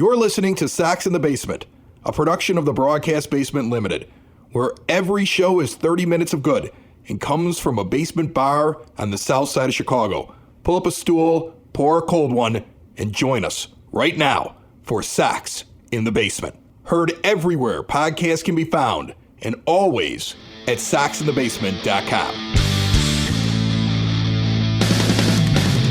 You're listening to Sox in the Basement, a production of the Broadcast Basement Limited, where every show is 30 minutes of good and comes from a basement bar on the south side of Chicago. Pull up a stool, pour a cold one, and join us right now for Sox in the Basement. Heard everywhere podcasts can be found, and always at soxinthebasement.com.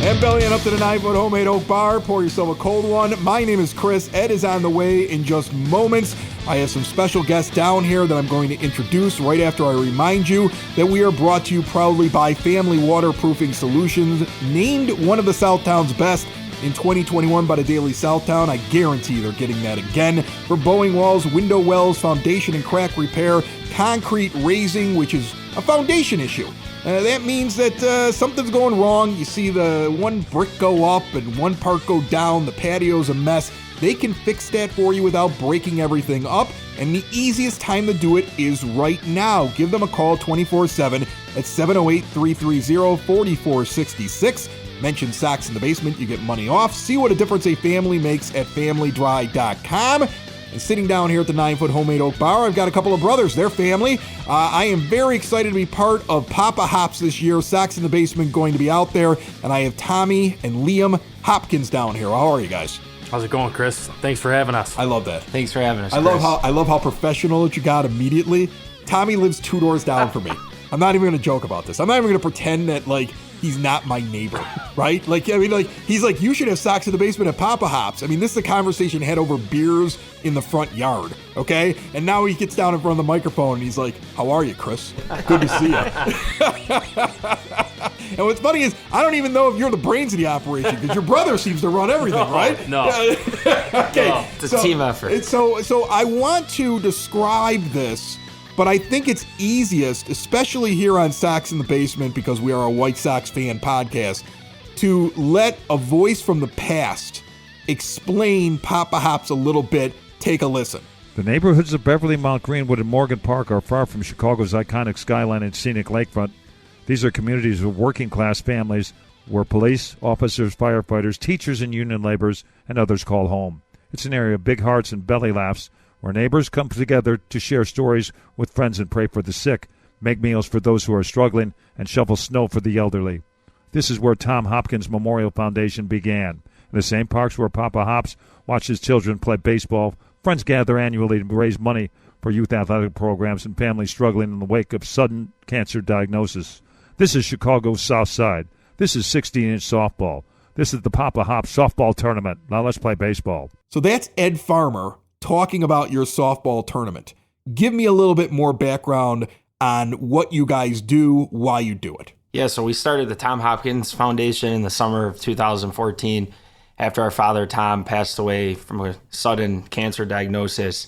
And bellying up to the 9-foot homemade oak bar, pour yourself a cold one. My name is Chris. Ed is on the way in just moments. I have some special guests down here that I'm going to introduce right after I remind you that we are brought to you proudly by Family Waterproofing Solutions, named one of the Southtown's best in 2021 by the Daily Southtown. I guarantee they're getting that again for bowing walls, window wells, foundation and crack repair, concrete raising, which is a foundation issue. That means that something's going wrong. You see the one brick go up and one part go down. The patio's a mess. They can fix that for you without breaking everything up. And the easiest time to do it is right now. Give them a call 24/7 at 708-330-4466. Mention Sox in the Basement. You get money off. See what a difference a family makes at familydry.com. And sitting down here at the 9-foot homemade oak bar, I've got a couple of brothers, their family. I am very excited to be part of Papa Hops this year. Sox in the Basement going to be out there. And I have Tommy and Liam Hopkins down here. How are you guys? How's it going, Chris? Thanks for having us. I love that. Thanks for having us, I Chris. love how professional that you got immediately. Tommy lives 2 doors down from me. I'm not even going to joke about this. I'm not even going to pretend that, like, he's not my neighbor, right? He's like, you should have Sox in the Basement at Papa Hops. I mean, this is a conversation had over beers in the front yard, okay? And now he gets down in front of the microphone and he's like, how are you, Chris? Good to see you. And what's funny is, I don't even know if you're the brains of the operation because your brother seems to run everything, right? No. Okay. No, it's a team effort. So I want to describe this, but I think it's easiest, especially here on Sox in the Basement, because we are a White Sox fan podcast, to let a voice from the past explain Papa Hops a little bit. Take a listen. The neighborhoods of Beverly, Mount Greenwood, and Morgan Park are far from Chicago's iconic skyline and scenic lakefront. These are communities of working-class families where police, officers, firefighters, teachers, and union laborers and others call home. It's an area of big hearts and belly laughs, where neighbors come together to share stories with friends and pray for the sick, make meals for those who are struggling, and shovel snow for the elderly. This is where Tom Hopkins Memorial Foundation began. In the same parks where Papa Hops watches children play baseball, friends gather annually to raise money for youth athletic programs and families struggling in the wake of sudden cancer diagnosis. This is Chicago's South Side. This is 16-inch softball. This is the Papa Hops softball tournament. Now let's play baseball. So that's Ed Farmer talking about your softball tournament. Give me a little bit more background on what you guys do, why you do it. Yeah, so we started the Tom Hopkins Foundation in the summer of 2014 after our father, Tom, passed away from a sudden cancer diagnosis.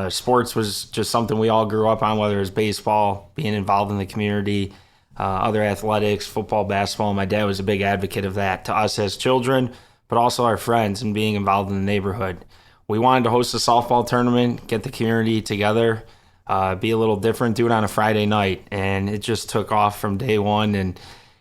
Sports was just something we all grew up on, whether it was baseball, being involved in the community, other athletics, football, basketball. My dad was a big advocate of that to us as children, but also our friends and being involved in the neighborhood. We wanted to host a softball tournament, get the community together, be a little different, do it on a Friday night. And it just took off from day one. And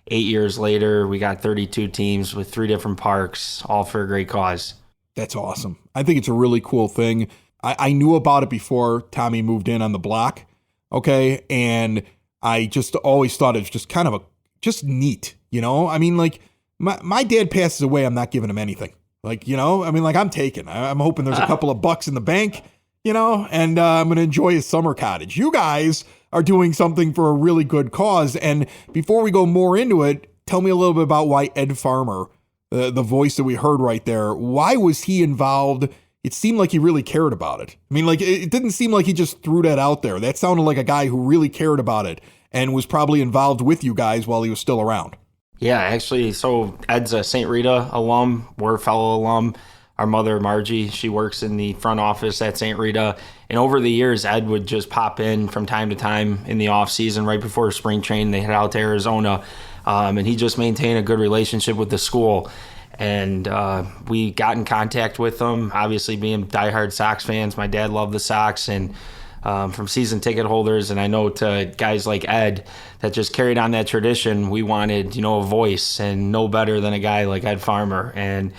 8 years later, we got 32 teams with 3 different parks, all for a great cause. That's awesome. I think it's a really cool thing. I knew about it before Tommy moved in on the block, okay? And I just always thought it was just kind of just neat, you know? I mean, like, my dad passes away, I'm not giving him anything. Like, you know, I mean, like, I'm taken. I'm hoping there's a couple of bucks in the bank, you know, and I'm going to enjoy his summer cottage. You guys are doing something for a really good cause. And before we go more into it, tell me a little bit about why Ed Farmer, the voice that we heard right there, why was he involved? It seemed like he really cared about it. I mean, like, it didn't seem like he just threw that out there. That sounded like a guy who really cared about it and was probably involved with you guys while he was still around. Yeah, actually, so Ed's a St. Rita alum. We're a fellow alum. Our mother, Margie, she works in the front office at St. Rita. And over the years, Ed would just pop in from time to time in the off season, right before spring training. They head out to Arizona. And he just maintained a good relationship with the school. And we got in contact with him, obviously being diehard Sox fans. My dad loved the Sox, and from season ticket holders, and I know to guys like Ed that just carried on that tradition, we wanted, a voice, and no better than a guy like Ed Farmer. And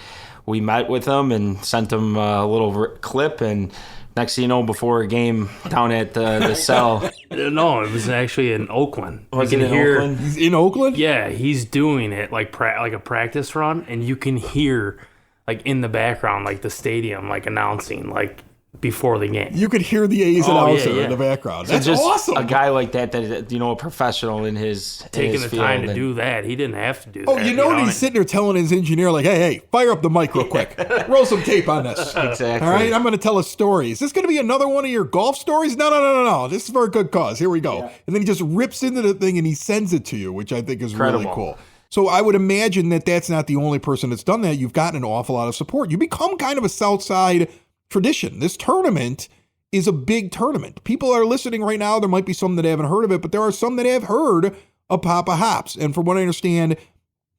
we met with them and sent them a little clip, and next thing you know, before a game down at the cell. No, it was actually in Oakland. Was You it can in hear- Oakland? He's in Oakland? Yeah, he's doing it like a practice run, and you can hear like in the background like the stadium like announcing like before the game. You could hear the A's Oh, yeah, announcer yeah. in the background. So That's just awesome. a guy like that, a professional in his Taking the time to and- do that, he didn't have to do Oh, that. you know what? He's sitting there telling his engineer, like, hey, fire up the mic real quick. Roll some tape on this. Exactly. All right, I'm going to tell a story. Is this going to be another one of your golf stories? No. This is for a good cause. Here we go. And then he just rips into the thing and he sends it to you, which I think is really Incredible. cool. So I would imagine that that's not the only person that's done that. You've gotten an awful lot of support. You become kind of a South Side tradition. This tournament is a big tournament. People are listening right now. There might be some that haven't heard of it, but there are some that have heard of Papa Hops. And from what I understand,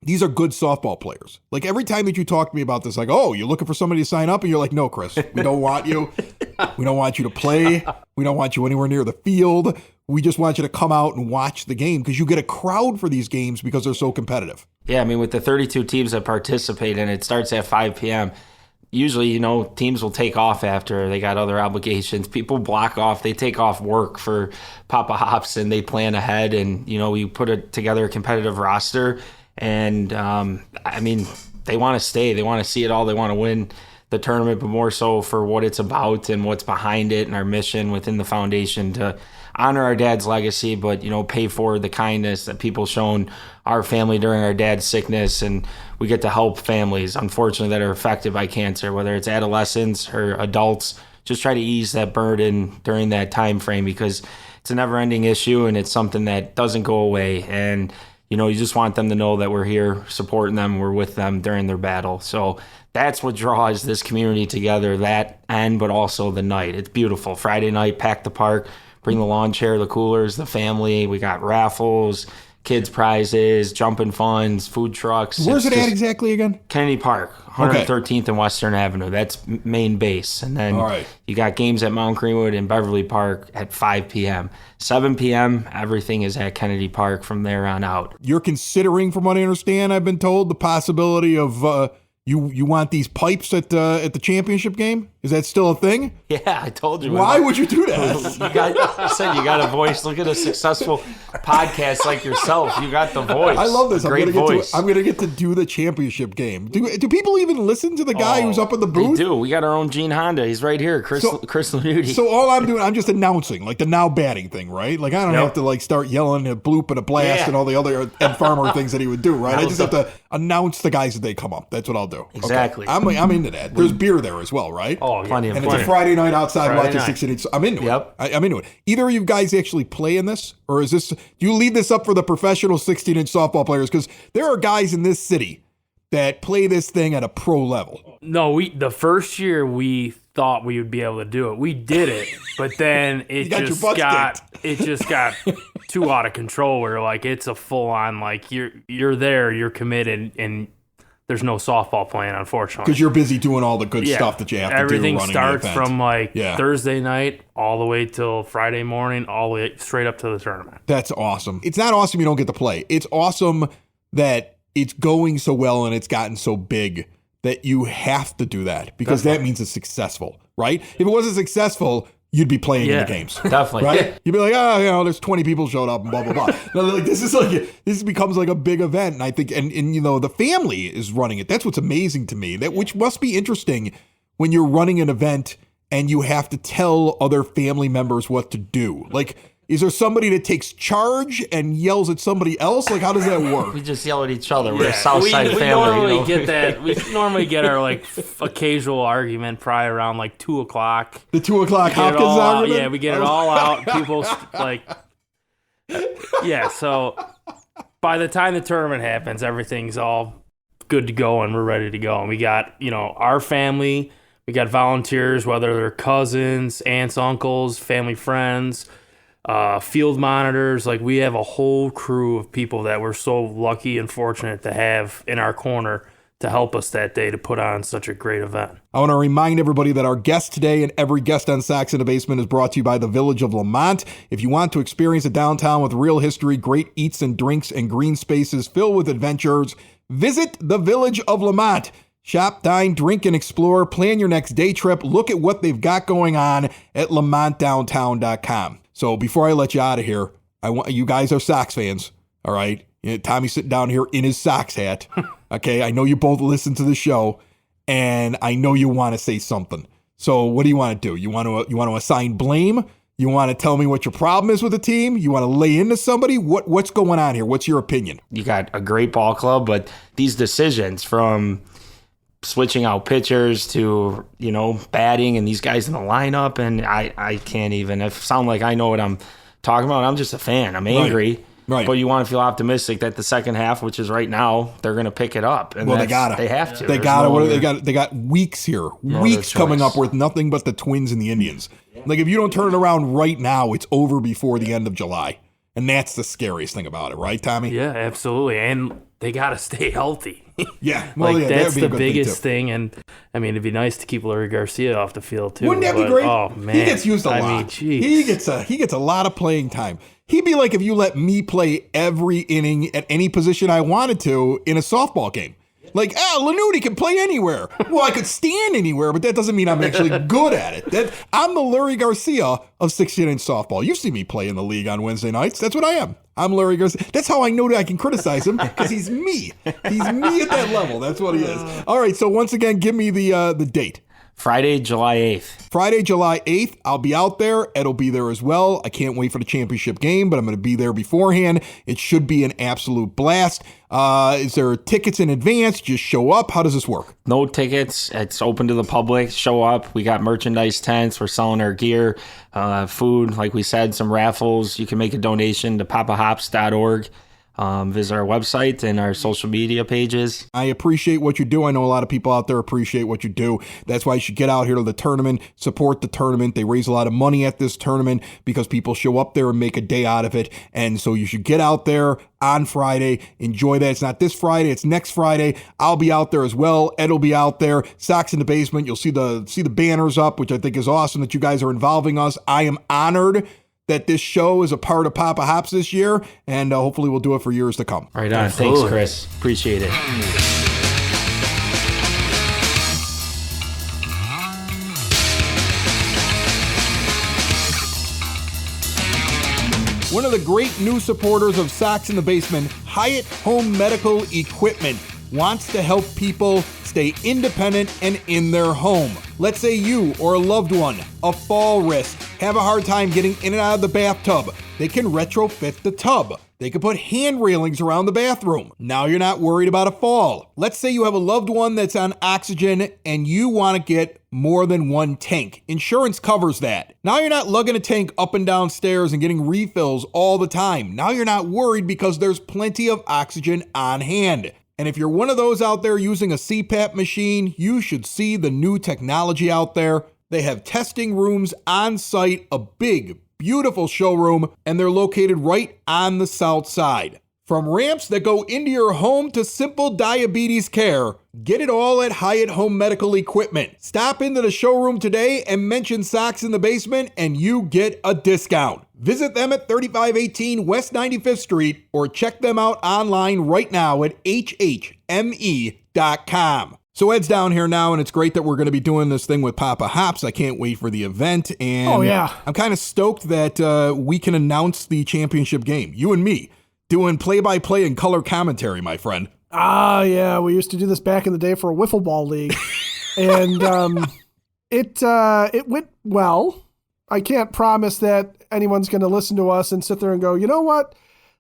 these are good softball players. Like every time that you talk to me about this, like, oh, you're looking for somebody to sign up? And you're like, no, Chris, we don't want you. We don't want you to play. We don't want you anywhere near the field. We just want you to come out and watch the game because you get a crowd for these games because they're so competitive. Yeah, I mean, with the 32 teams that participate, and it starts at 5 p.m., usually, teams will take off after they got other obligations. People block off. They take off work for Papa Hops, and they plan ahead. And, we put together a competitive roster. And, I mean, they want to stay. They want to see it all. They want to win the tournament, but more so for what it's about and what's behind it and our mission within the foundation to honor our dad's legacy, but, pay forward the kindness that people shown our family during our dad's sickness. And we get to help families, unfortunately, that are affected by cancer, whether it's adolescents or adults. Just try to ease that burden during that time frame because it's a never-ending issue and it's something that doesn't go away. And, you just want them to know that we're here supporting them. We're with them during their battle. So that's what draws this community together, that end, but also the night. It's beautiful. Friday night, pack the park, bring the lawn chair, the coolers, the family. We got raffles, kids prizes, jumping funds, food trucks. Where's It's it at just exactly again? Kennedy Park, 113th and Western Avenue. That's main base. And then All right. you got games at Mount Greenwood and Beverly Park at 5 p.m. 7 p.m., everything is at Kennedy Park from there on out. You're considering, from what I understand, I've been told, the possibility of you want these pipes at the championship game? Is that still a thing? Yeah, I told you. Why would you do that? You got a voice. Look at a successful podcast like yourself. You got the voice. I love this. Great voice. I'm gonna get to do the championship game. Do people even listen to the guy who's up in the They booth? do. We got our own Gene Honda. He's right here. Chris Lanuti. So all I'm doing, I'm just announcing, like the now batting thing, right? Like I don't have to like start yelling a bloop and a blast Yeah. and all the other Ed Farmer things that he would do, right? I just have to announce the guys as they come up. That's what I'll do. Okay. Exactly. I'm into that. There's beer there as well, right? Oh, yeah. Plenty of And it's a plenty. Friday night outside Friday watching night. 68. So I'm into Yep. it. I'm into it. Either of you guys actually play in this, or is this? Do you leave this up for the professional 16-inch softball players? Because there are guys in this city that play this thing at a pro level. No, the first year we thought we would be able to do it. We did it, but then it got your just butt got too out of control. Where like it's a full on like you're there, you're committed, and there's no softball playing, unfortunately. Because you're busy doing all the good stuff that you have to Everything do. Everything starts from like Yeah. Thursday night all the way till Friday morning, all the way straight up to the tournament. That's awesome. It's not awesome you don't get to play. It's awesome that it's going so well and it's gotten so big that you have to do that because that means it's successful, right? If it wasn't successful, you'd be playing in the games. Definitely. Right? You'd be like, there's 20 people showed up and blah, blah, blah. No, like, this becomes like a big event. And I think, and the family is running it. That's what's amazing to me, which must be interesting when you're running an event and you have to tell other family members what to do. Like, is there somebody that takes charge and yells at somebody else? Like, how does that work? We just yell at each other. We're a Southside we family. normally get that. We normally get our like occasional argument probably around like 2:00. The 2 o'clock Get it Hopkins all out. argument? Yeah, we get it all out. People like, yeah. So by the time the tournament happens, everything's all good to go and we're ready to go. And we got our family. We got volunteers, whether they're cousins, aunts, uncles, family friends. Field monitors. Like we have a whole crew of people that we're so lucky and fortunate to have in our corner to help us that day to put on such a great event. I want to remind everybody that our guest today and every guest on Sox in the Basement is brought to you by the Village of Lamont. If you want to experience a downtown with real history, great eats and drinks, and green spaces filled with adventures, visit the Village of Lamont. Shop, dine, drink, and explore. Plan your next day trip. Look at what they've got going on at lamontdowntown.com. So before I let you out of here, I want you guys are Sox fans, all right? Tommy's sitting down here in his Sox hat. Okay, I know you both listen to the show, and I know you want to say something. So what do you want to do? You want to assign blame? You want to tell me what your problem is with the team? You want to lay into somebody? What's going on here? What's your opinion? You got a great ball club, but these decisions from switching out pitchers to, batting and these guys in the lineup, and I can't even. I sound like I know what I'm talking about. I'm just a fan. I'm angry. Right. But you want to feel optimistic that the second half, which is right now, they're going to pick it up. And well, they gotta. They have to. They gotta. They got weeks here. Weeks coming up with nothing but the Twins and the Indians. Like, if you don't turn it around right now, it's over before the end of July. And that's the scariest thing about it, right, Tommy? Yeah, absolutely. And they got to stay healthy. Yeah. Well, that's the biggest thing. And, I mean, it'd be nice to keep Leury Garcia off the field, too. Wouldn't that be great? Oh, man. He gets used a lot. I mean, geez. He gets a lot of playing time. He'd be like if you let me play every inning at any position I wanted to in a softball game. Like, Lanuti can play anywhere. Well, I could stand anywhere, but that doesn't mean I'm actually good at it. I'm the Leury Garcia of 16-inch softball. You see me play in the league on Wednesday nights. That's what I am. I'm Leury Garcia. That's how I know that I can criticize him, because he's me. He's me at that level. That's what he is. All right, so once again, give me the date. Friday, July 8th. Friday, July 8th. I'll be out there. Ed'll be there as well. I can't wait for the championship game, but I'm going to be there beforehand. It should be an absolute blast. Is there tickets in advance? Just show up. How does this work? No tickets. It's open to the public. Show up. We got merchandise tents. We're selling our gear, food. Like we said, some raffles. You can make a donation to papahops.org. Visit our website and our social media pages. I appreciate what you do. I know a lot of people out there appreciate what you do. That's why you should get out here to the tournament, support the tournament. They raise a lot of money at this tournament because people show up there and make a day out of it. And so you should get out there on Friday. Enjoy that. It's not this Friday. It's next Friday. I'll be out there as well. Ed will be out there. Sox in the Basement. You'll see the banners up, which I think is awesome that you guys are involving us. I am honored that this show is a part of Papa Hops this year, and hopefully we'll do it for years to come. Right on. Thanks, Chris. Appreciate it. One of the great new supporters of Sox in the Basement, Hyatt Home Medical Equipment, wants to help people stay independent and in their home. Let's say you or a loved one, a fall risk, have a hard time getting in and out of the bathtub. They can retrofit the tub. They can put hand railings around the bathroom. Now you're not worried about a fall. Let's say you have a loved one that's on oxygen and you want to get more than one tank. Insurance covers that. Now you're not lugging a tank up and down stairs and getting refills all the time. Now you're not worried because there's plenty of oxygen on hand. And if you're one of those out there using a CPAP machine, you should see the new technology out there. They have testing rooms on site, a big, beautiful showroom, and they're located right on the south side. From ramps that go into your home to simple diabetes care, get it all at Hyatt Home Medical Equipment. Stop into the showroom today and mention Sox in the Basement and you get a discount. Visit them at 3518 West 95th Street or check them out online right now at hhme.com. So Ed's down here now, and it's great that we're going to be doing this thing with Papa Hops. I can't wait for the event, and I'm kind of stoked that we can announce the championship game. You and me doing play-by-play and color commentary, my friend. Yeah, we used to do this back in the day for a wiffle ball league, and it went well. I can't promise that anyone's going to listen to us and sit there and go, you know what?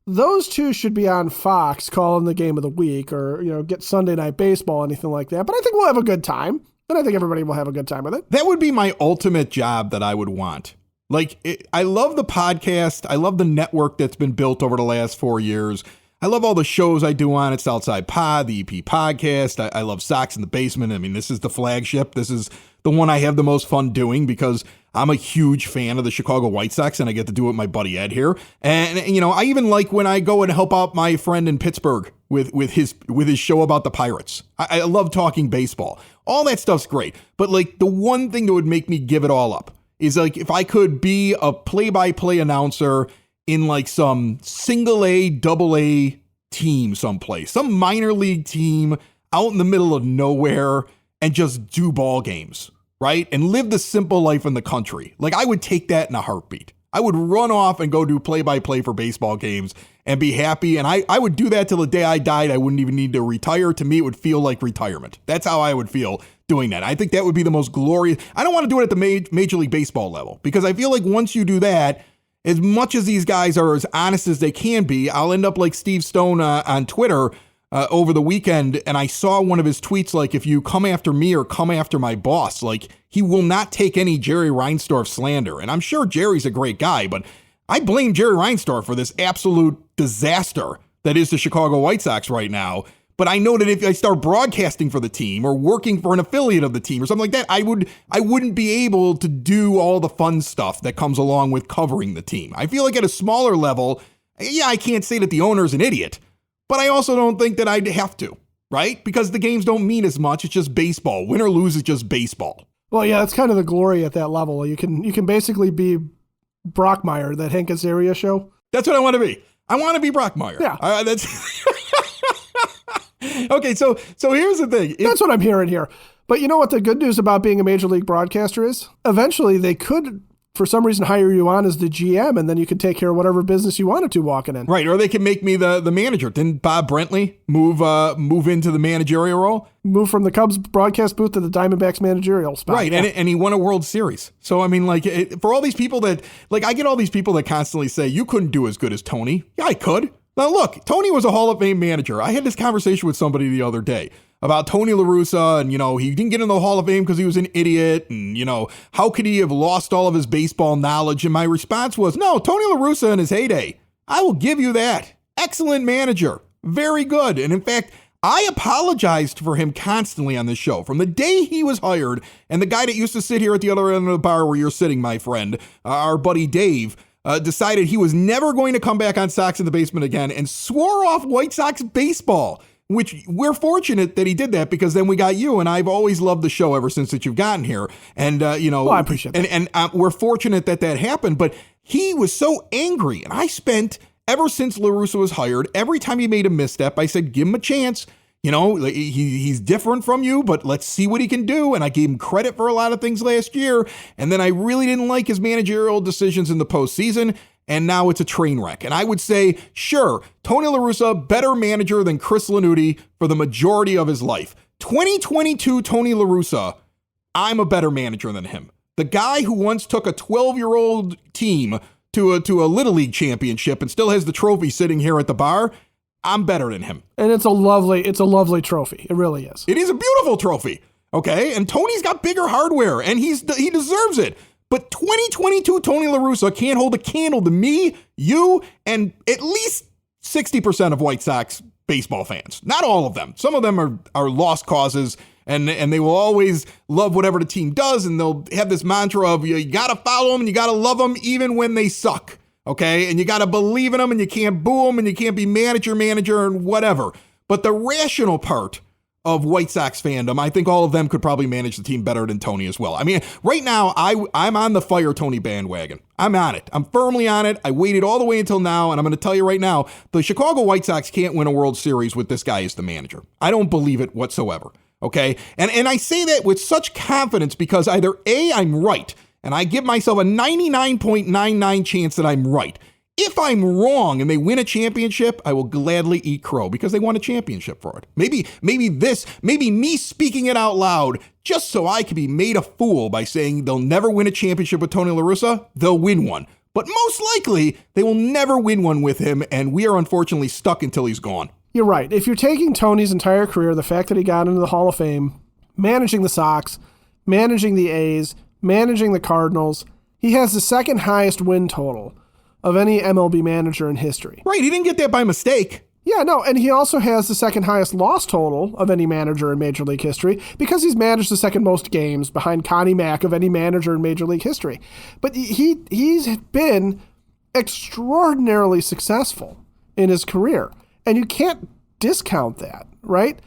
Those two should be on Fox calling the game of the week or, get Sunday Night Baseball, anything like that. But I think we'll have a good time, and I think everybody will have a good time with it. That would be my ultimate job that I would want. I love the podcast. I love the network that's been built over the last 4 years. I love all the shows I do on it. Southside Pod, the EP podcast. I love Sox in the Basement. I mean, this is the flagship. This is the one I have the most fun doing because I'm a huge fan of the Chicago White Sox and I get to do it with my buddy Ed here. And I even like when I go and help out my friend in Pittsburgh with his show about the Pirates. I love talking baseball. All that stuff's great. But the one thing that would make me give it all up is if I could be a play-by-play announcer in some single A, double A team someplace, some minor league team. out in the middle of nowhere and just do ball games, right? And live the simple life in the country. Like, I would take that in a heartbeat. I would run off and go do play-by-play for baseball games and be happy. And I would do that till the day I died. I wouldn't even need to retire. To me, it would feel like retirement. That's how I would feel doing that. I think that would be the most glorious. I don't want to do it at the Major League Baseball level, because I feel like once you do that, as much as these guys are as honest as they can be, I'll end up like Steve Stone on Twitter over the weekend. And I saw one of his tweets, like, if you come after me or come after my boss, like, he will not take any Jerry Reinsdorf slander. And I'm sure Jerry's a great guy, but I blame Jerry Reinsdorf for this absolute disaster that is the Chicago White Sox right now. But I know that if I start broadcasting for the team or working for an affiliate of the team or something like that, I wouldn't be able to do all the fun stuff that comes along with covering the team. I feel like at a smaller level, yeah, I can't say that the owner's an idiot, but I also don't think that I'd have to, right? Because the games don't mean as much. It's just baseball. Win or lose, it's just baseball. Well, yeah, that's kind of the glory at that level. You can basically be Brockmire, that Hank Azaria show. That's what I want to be. I want to be Brockmire. Yeah. That's okay. So here's the thing. That's what I'm hearing here. But you know what the good news about being a major league broadcaster is? Eventually, they could, for some reason, hire you on as the GM, and then you can take care of whatever business you wanted to walking in. Right, or they can make me the manager. Didn't Bob Brentley move into the managerial role? Move from the Cubs broadcast booth to the Diamondbacks managerial spot. Right, yeah. and he won a World Series. So, I mean, like, for all these people that, like, I get all these people that constantly say, you couldn't do as good as Tony. Yeah, I could. Now, look, Tony was a Hall of Fame manager. I had this conversation with somebody the other day about Tony La Russa, and, he didn't get into the Hall of Fame because he was an idiot, and, how could he have lost all of his baseball knowledge? And my response was, no, Tony La Russa in his heyday, I will give you that. Excellent manager. Very good. And in fact, I apologized for him constantly on this show from the day he was hired. And the guy that used to sit here at the other end of the bar where you're sitting, my friend, our buddy Dave, decided he was never going to come back on Sox in the Basement again and swore off White Sox baseball, which we're fortunate that he did that, because then we got you, and I've always loved the show ever since that you've gotten here. And, well, I appreciate that. And we're fortunate that happened, but he was so angry. And I spent, ever since La Russa was hired, every time he made a misstep, I said, give him a chance. He's different from you, but let's see what he can do. And I gave him credit for a lot of things last year. And then I really didn't like his managerial decisions in the postseason. And now it's a train wreck. And I would say, sure, Tony La Russa, better manager than Chris Lanuti for the majority of his life. 2022 Tony La Russa, I'm a better manager than him. The guy who once took a 12-year-old team to a Little League championship and still has the trophy sitting here at the bar, I'm better than him. And it's a lovely trophy. It really is. It is a beautiful trophy. Okay. And Tony's got bigger hardware, and he deserves it. But 2022 Tony La Russa can't hold a candle to me, you, and at least 60% of White Sox baseball fans. Not all of them. Some of them are lost causes, and they will always love whatever the team does, and they'll have this mantra of you got to follow them and you got to love them even when they suck. Okay, and you got to believe in them, and you can't boo them, and you can't be manager, and whatever. But the rational part of White Sox fandom, I think all of them could probably manage the team better than Tony as well. I mean, right now, I'm on the fire Tony bandwagon. I'm on it. I'm firmly on it. I waited all the way until now, and I'm going to tell you right now, the Chicago White Sox can't win a World Series with this guy as the manager. I don't believe it whatsoever. Okay, and I say that with such confidence because either A, I'm right, and I give myself a 99.99 chance that I'm right. If I'm wrong and they win a championship, I will gladly eat crow because they won a championship for it. Maybe me speaking it out loud just so I can be made a fool by saying they'll never win a championship with Tony La Russa, they'll win one. But most likely, they will never win one with him, and we are unfortunately stuck until he's gone. You're right. If you're taking Tony's entire career, the fact that he got into the Hall of Fame, managing the Sox, managing the A's, managing the Cardinals, he has the second highest win total of any MLB manager in history. Right, he didn't get that by mistake. Yeah, no, and he also has the second highest loss total of any manager in Major League history because he's managed the second most games behind Connie Mack of any manager in Major League history. But he's been extraordinarily successful in his career, and you can't discount that, right?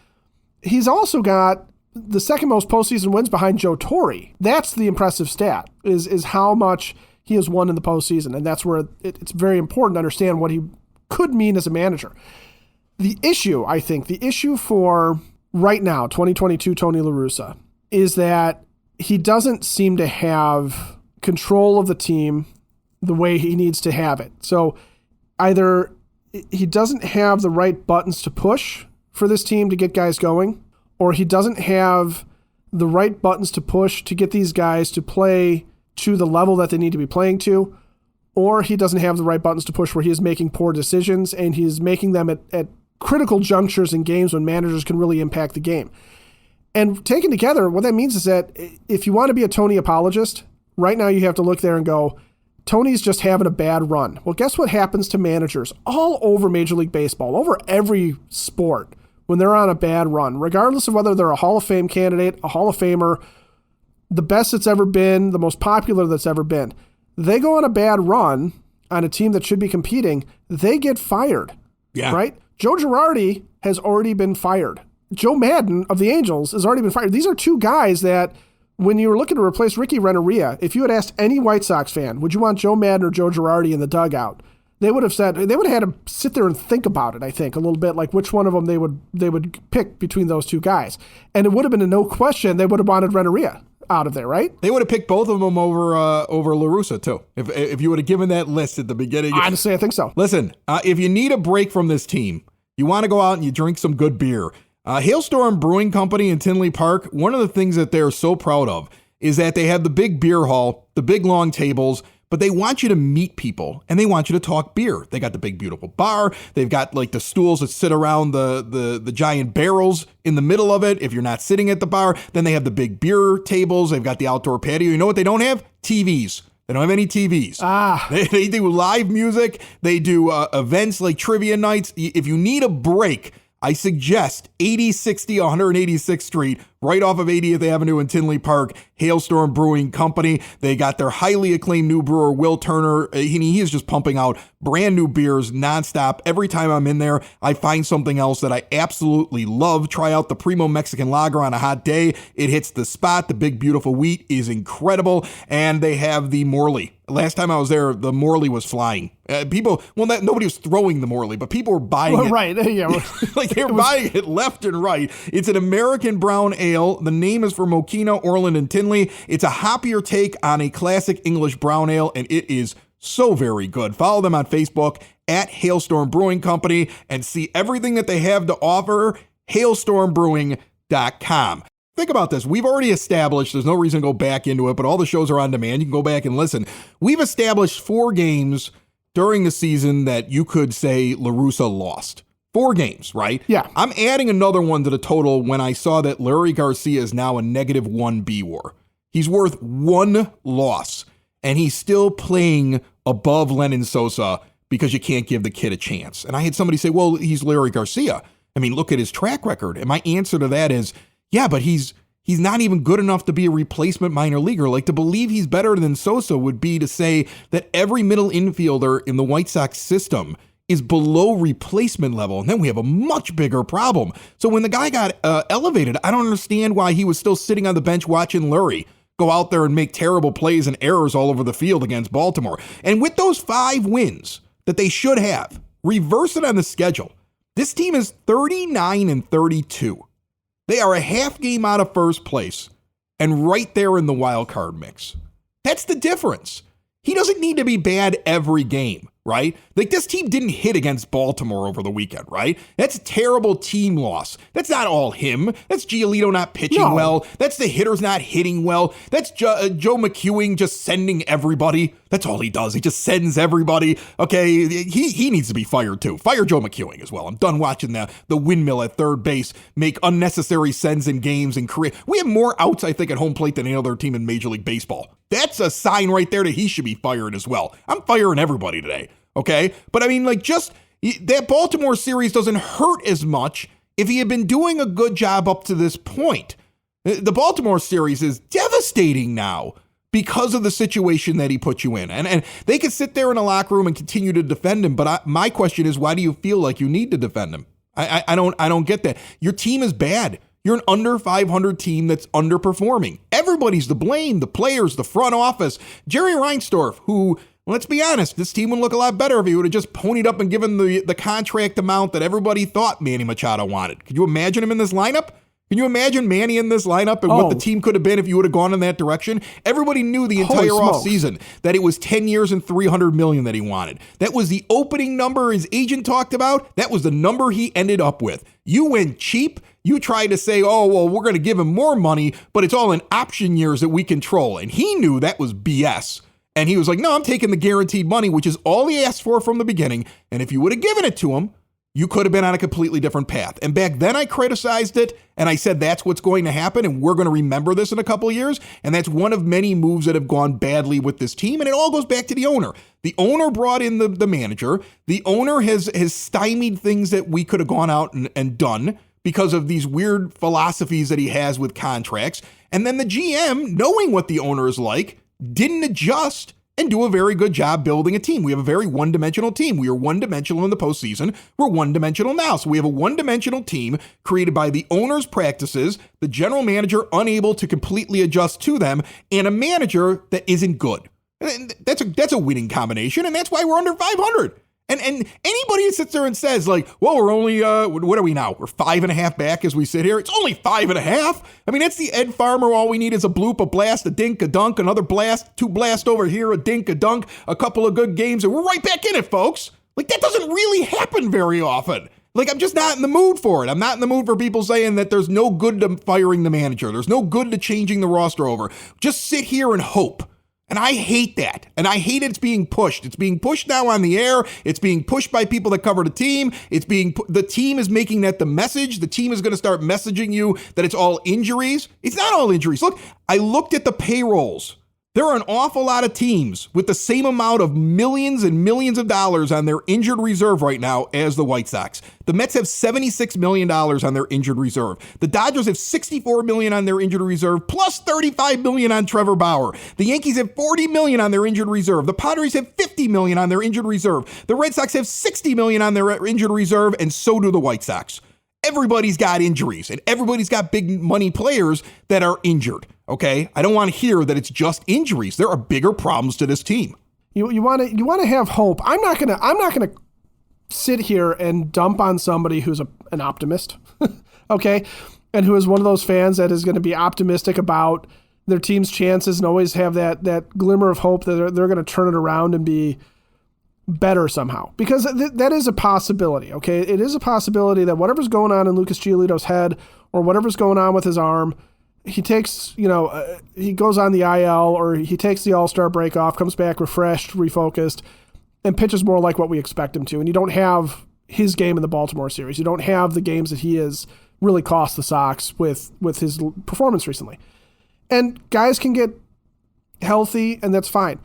He's also got the second most postseason wins behind Joe Torre. That's the impressive stat, is how much he has won in the postseason, and that's where it's very important to understand what he could mean as a manager. The issue for right now, 2022 Tony La Russa, is that he doesn't seem to have control of the team the way he needs to have it. So either he doesn't have the right buttons to push for this team to get guys going, or he doesn't have the right buttons to push to get these guys to play to the level that they need to be playing to, or he doesn't have the right buttons to push where he is making poor decisions and he's making them at critical junctures in games when managers can really impact the game. And taken together, what that means is that if you want to be a Tony apologist, right now you have to look there and go, Tony's just having a bad run. Well, guess what happens to managers all over Major League Baseball, over every sport, when they're on a bad run, regardless of whether they're a Hall of Fame candidate, a Hall of Famer, the best that's ever been, the most popular that's ever been. They go on a bad run on a team that should be competing, they get fired. Yeah. Right? Joe Girardi has already been fired. Joe Maddon of the Angels has already been fired. These are two guys that, when you were looking to replace Ricky Renteria, if you had asked any White Sox fan, would you want Joe Maddon or Joe Girardi in the dugout? They would have said, they would have had to sit there and think about it, I think, a little bit, like which one of them they would pick between those two guys. And it would have been a no question they would have wanted Renteria out of there, right? They would have picked both of them over La Russa, too, if you would have given that list at the beginning. Honestly, I think so. Listen, if you need a break from this team, you want to go out and you drink some good beer. Hailstorm Brewing Company in Tinley Park, one of the things that they're so proud of is that they have the big beer hall, the big long tables, but they want you to meet people and they want you to talk beer. They got the big, beautiful bar. They've got like the stools that sit around the giant barrels in the middle of it. If you're not sitting at the bar, then they have the big beer tables. They've got the outdoor patio. You know what they don't have? TVs. They don't have any TVs. They do live music. They do events like trivia nights. If you need a break, I suggest 8060 186th Street, right off of 80th Avenue in Tinley Park, Hailstorm Brewing Company. They got their highly acclaimed new brewer, Will Turner. He is just pumping out brand new beers nonstop. Every time I'm in there, I find something else that I absolutely love. Try out the Primo Mexican Lager on a hot day. It hits the spot. The big, beautiful wheat is incredible. And they have the Morley. Last time I was there, the Morley was flying. Nobody was throwing the Morley, but people were buying it. Right, yeah. Like they were buying it left and right. It's an American brown ale. The name is for Mokina, Orland, and Tinley. It's a hoppier take on a classic English brown ale, and it is so very good. Follow them on Facebook at Hailstorm Brewing Company and see everything that they have to offer. hailstormbrewing.com. Think about this. We've already established, there's no reason to go back into it, but all the shows are on demand. You can go back and listen. We've established 4 games during the season that you could say La Russa lost. 4 games, right? Yeah. I'm adding another one to the total when I saw that Larry Garcia is now a -1 B-WAR. He's worth 1 loss, and he's still playing above Lenyn Sosa because you can't give the kid a chance. And I had somebody say, well, he's Larry Garcia. I mean, look at his track record. And my answer to that is, yeah, but he's not even good enough to be a replacement minor leaguer. Like, to believe he's better than Sosa would be to say that every middle infielder in the White Sox system is below replacement level. And then we have a much bigger problem. So when the guy got elevated, I don't understand why he was still sitting on the bench watching Lurie go out there and make terrible plays and errors all over the field against Baltimore. And with those 5 wins that they should have, reverse it on the schedule. This team is 39-32. They are a half game out of first place and right there in the wild card mix. That's the difference. He doesn't need to be bad every game, right? Like, this team didn't hit against Baltimore over the weekend, right? That's a terrible team loss. That's not all him. That's Giolito not pitching well. That's the hitters not hitting well. That's Joe McEwing just sending everybody. That's all he does. He just sends everybody. Okay, he needs to be fired too. Fire Joe McEwing as well. I'm done watching the windmill at third base make unnecessary sends in games and create. We have more outs, I think, at home plate than any other team in Major League Baseball. That's a sign right there that he should be fired as well. I'm firing everybody today. Okay, but I mean, like, just that Baltimore series doesn't hurt as much if he had been doing a good job up to this point. The Baltimore series is devastating now because of the situation that he put you in. And they could sit there in a locker room and continue to defend him, but my question is, why do you feel like you need to defend him? I don't get that. Your team is bad. You're an under 500 team that's underperforming. Everybody's to blame, the players, the front office. Jerry Reinsdorf, who, let's be honest, this team would look a lot better if he would have just ponied up and given the contract amount that everybody thought Manny Machado wanted. Could you imagine him in this lineup? Can you imagine Manny in this lineup and what the team could have been if you would have gone in that direction? Everybody knew the entire offseason that it was 10 years and $300 million that he wanted. That was the opening number his agent talked about. That was the number he ended up with. You went cheap. You tried to say, oh, well, we're going to give him more money, but it's all in option years that we control. And he knew that was BS. And he was like, no, I'm taking the guaranteed money, which is all he asked for from the beginning. And if you would have given it to him, you could have been on a completely different path. And back then I criticized it and I said that's what's going to happen and we're going to remember this in a couple of years. And that's one of many moves that have gone badly with this team. And it all goes back to the owner. The owner brought in the manager. The owner has stymied things that we could have gone out and done because of these weird philosophies that he has with contracts. And then the GM, knowing what the owner is like, didn't adjust and do a very good job building a team. We have a very one-dimensional team. We were one-dimensional in the postseason. We're one-dimensional now. So we have a one-dimensional team created by the owner's practices, the general manager unable to completely adjust to them, and a manager that isn't good. And that's a winning combination, and that's why we're under 500. And anybody that sits there and says, like, well, we're only, what are we now? We're 5.5 back as we sit here. It's only 5.5. I mean, that's the Ed Farmer. All we need is a bloop, a blast, a dink, a dunk, another blast, 2 blasts over here, a dink, a dunk, a couple of good games, and we're right back in it, folks. Like, that doesn't really happen very often. Like, I'm just not in the mood for it. I'm not in the mood for people saying that there's no good to firing the manager. There's no good to changing the roster over. Just sit here and hope. And I hate that. And I hate it's being pushed. It's being pushed now on the air. It's being pushed by people that cover the team. The team is making that the message. The team is going to start messaging you that it's all injuries. It's not all injuries. Look, I looked at the payrolls. There are an awful lot of teams with the same amount of millions and millions of dollars on their injured reserve right now as the White Sox. The Mets have $76 million on their injured reserve. The Dodgers have $64 million on their injured reserve, plus $35 million on Trevor Bauer. The Yankees have $40 million on their injured reserve. The Padres have $50 million on their injured reserve. The Red Sox have $60 million on their injured reserve, and so do the White Sox. Everybody's got injuries, and everybody's got big money players that are injured. Okay, I don't want to hear that it's just injuries. There are bigger problems to this team. You want to have hope. I'm not gonna sit here and dump on somebody who's an optimist, okay, and who is one of those fans that is going to be optimistic about their team's chances and always have that glimmer of hope that they're going to turn it around and be better somehow, because that is a possibility. Okay, it is a possibility that whatever's going on in Lucas Giolito's head or whatever's going on with his arm, he takes, he goes on the IL or he takes the All-Star break off, comes back refreshed, refocused, and pitches more like what we expect him to. And you don't have his game in the Baltimore series. You don't have the games that he has really cost the Sox with his performance recently. And guys can get healthy, and that's fine.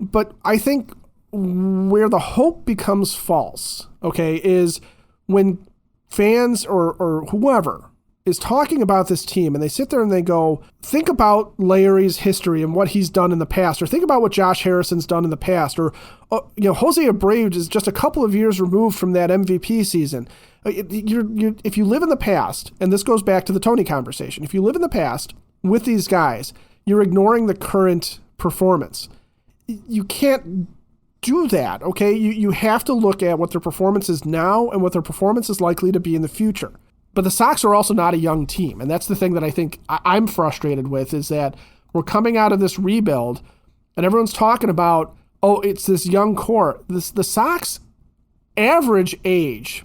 But I think where the hope becomes false, okay, is when fans or whoever is talking about this team and they sit there and they go, think about Larry's history and what he's done in the past, or think about what Josh Harrison's done in the past, or Jose Abreu is just a couple of years removed from that MVP season. If you live in the past, and this goes back to the Tony conversation, if you live in the past with these guys, you're ignoring the current performance. You can't do that, okay? You have to look at what their performance is now and what their performance is likely to be in the future. But the Sox are also not a young team, and that's the thing that I think I'm frustrated with, is that we're coming out of this rebuild, and everyone's talking about, oh, it's this young core. The Sox average age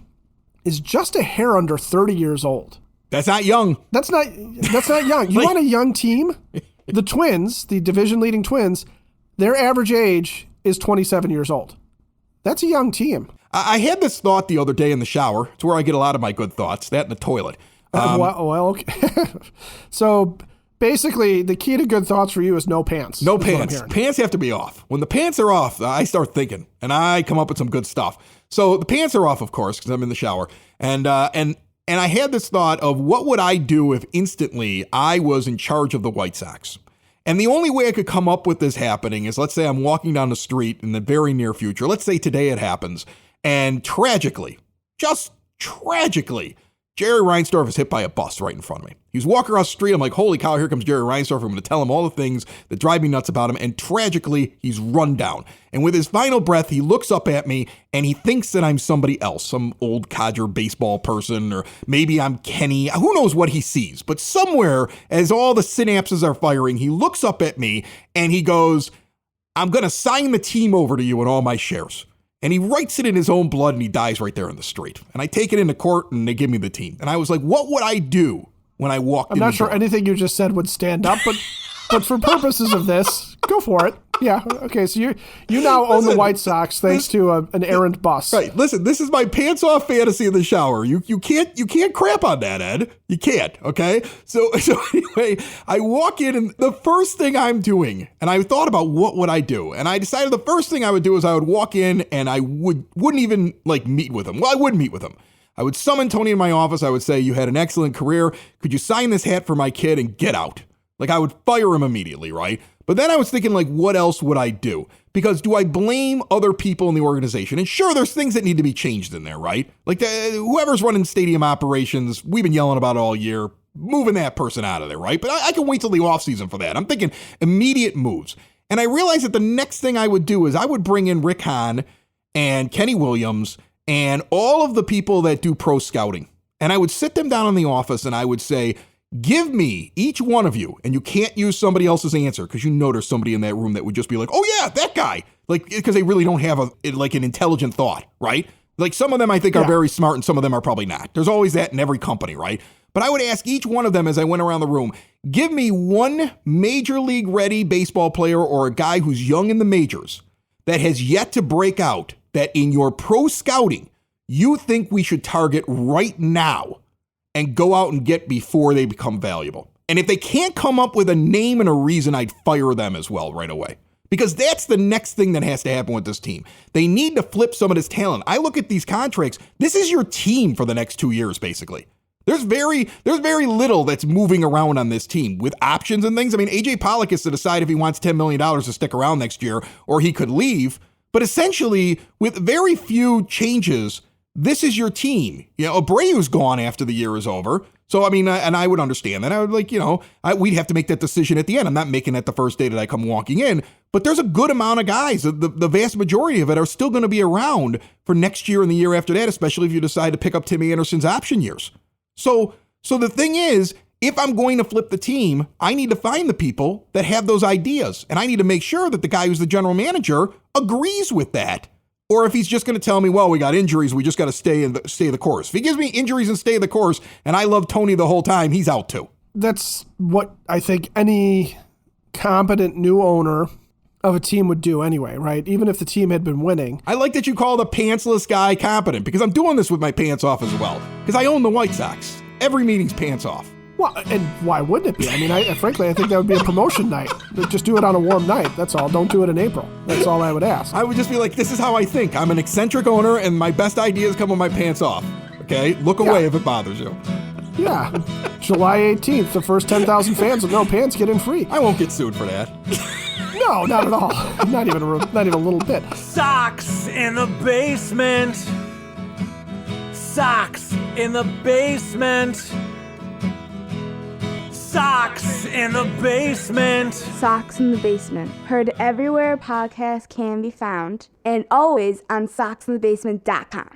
is just a hair under 30 years old. That's not young. That's not young. You want a young team? The Twins, the division-leading Twins, their average age is 27 years old. That's a young team. I had this thought the other day in the shower. It's where I get a lot of my good thoughts, that in the toilet. Well, okay. So basically, the key to good thoughts for you is no pants. No pants. Pants have to be off. When the pants are off, I start thinking, and I come up with some good stuff. So the pants are off, of course, because I'm in the shower. And I had this thought of what would I do if instantly I was in charge of the White Sox? And the only way I could come up with this happening is, let's say I'm walking down the street in the very near future. Let's say today it happens. And tragically, just tragically, Jerry Reinsdorf is hit by a bus right in front of me. He was walking across the street. I'm like, holy cow, here comes Jerry Reinsdorf. I'm going to tell him all the things that drive me nuts about him. And tragically, he's run down. And with his final breath, he looks up at me and he thinks that I'm somebody else, some old codger baseball person, or maybe I'm Kenny. Who knows what he sees? But somewhere, as all the synapses are firing, he looks up at me and he goes, I'm going to sign the team over to you and all my shares. And he writes it in his own blood and he dies right there in the street. And I take it into court and they give me the team. And I was like, what would I do when I walked in? I'm not sure anything you just said would stand up, but for purposes of this, go for it. Yeah. Okay. So you now own the White Sox thanks to an errant bus. Right. Listen, this is my pants off fantasy in the shower. You can't crap on that, Ed. You can't. Okay. So anyway, I walk in and the first thing I'm doing, and I thought about what would I do, and I decided the first thing I would do is I would walk in and I wouldn't even meet with him. Well, I would meet with him. I would summon Tony in my office. I would say, you had an excellent career. Could you sign this hat for my kid and get out? I would fire him immediately, right? But then I was thinking, what else would I do? Because do I blame other people in the organization? And sure, there's things that need to be changed in there, right? Whoever's running stadium operations, we've been yelling about all year, moving that person out of there, right? But I can wait till the offseason for that. I'm thinking immediate moves. And I realized that the next thing I would do is I would bring in Rick Hahn and Kenny Williams and all of the people that do pro scouting. And I would sit them down in the office and I would say, give me, each one of you, and you can't use somebody else's answer because there's somebody in that room that would just be like, oh yeah, that guy. Because they really don't have an intelligent thought, right? Some of them I think are very smart and some of them are probably not. There's always that in every company, right? But I would ask each one of them as I went around the room, give me one major league ready baseball player or a guy who's young in the majors that has yet to break out that in your pro scouting, you think we should target right now and go out and get before they become valuable. And if they can't come up with a name and a reason, I'd fire them as well right away. Because that's the next thing that has to happen with this team. They need to flip some of this talent. I look at these contracts. This is your team for the next 2 years, basically. There's very little that's moving around on this team with options and things. I mean, AJ Pollock has to decide if he wants $10 million to stick around next year or he could leave. But essentially, with very few changes, this is your team. Abreu's gone after the year is over. So, I mean, and I would understand that. I would we'd have to make that decision at the end. I'm not making that the first day that I come walking in. But there's a good amount of guys. The vast majority of it are still going to be around for next year and the year after that, especially if you decide to pick up Timmy Anderson's option years. So the thing is, if I'm going to flip the team, I need to find the people that have those ideas. And I need to make sure that the guy who's the general manager agrees with that. Or if he's just going to tell me, well, we got injuries, we just got to stay the course. If he gives me injuries and stay the course, and I love Tony the whole time, he's out too. That's what I think any competent new owner of a team would do anyway, right? Even if the team had been winning. I like that you call the pantsless guy competent because I'm doing this with my pants off as well. Because I own the White Sox. Every meeting's pants off. Well, and why wouldn't it be? I mean, frankly, I think that would be a promotion night. Just do it on a warm night. That's all. Don't do it in April. That's all I would ask. I would just be like, this is how I think. I'm an eccentric owner, and my best ideas come with my pants off. Okay? Look away if it bothers you. Yeah. July 18th, the first 10,000 fans with no pants get in free. I won't get sued for that. No, not at all. Not even a little bit. Socks in the basement. Socks in the basement. Socks in the basement. Socks in the Basement. Heard everywhere podcasts can be found and always on socksinthebasement.com.